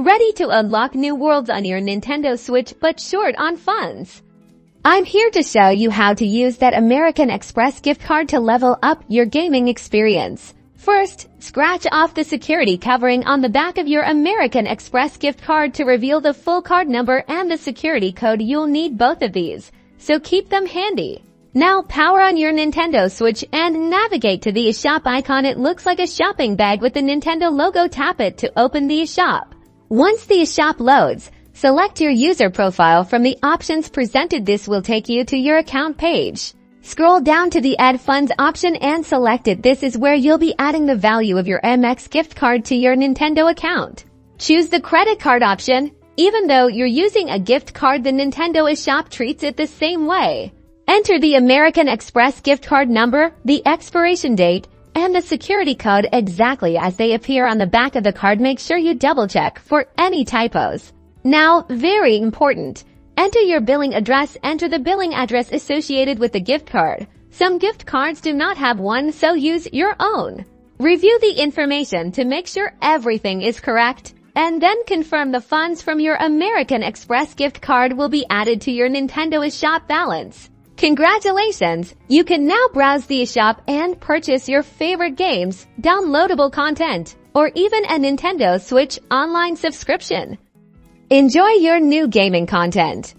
Ready to unlock new worlds on your Nintendo Switch but short on funds? I'm here to show you how to use that American Express gift card to level up your gaming experience. First, scratch off the security covering on the back of your American Express gift card to reveal the full card number and the security code. You'll need both of these, so keep them handy. Now power on your Nintendo Switch and navigate to the eShop icon. It looks like a shopping bag with the Nintendo logo. Tap it to open the eShop. Once the eShop loads, select your user profile from the options presented. This will take you to your account page. Scroll down to the Add Funds option and select it. This is where you'll be adding the value of your MX gift card to your Nintendo account. Choose the credit card option. Even though you're using a gift card, the Nintendo eShop treats it the same way. Enter the American Express gift card number, the expiration date, and the security code exactly as they appear on the back of the card. Make sure you double check for any typos. Now, very important, enter your billing address. Enter the billing address associated with the gift card. Some gift cards do not have one, so use your own. Review the information to make sure everything is correct, and then confirm the funds from your American Express gift card will be added to your Nintendo eShop balance. Congratulations! You can now browse the eShop and purchase your favorite games, downloadable content, or even a Nintendo Switch online subscription. Enjoy your new gaming content.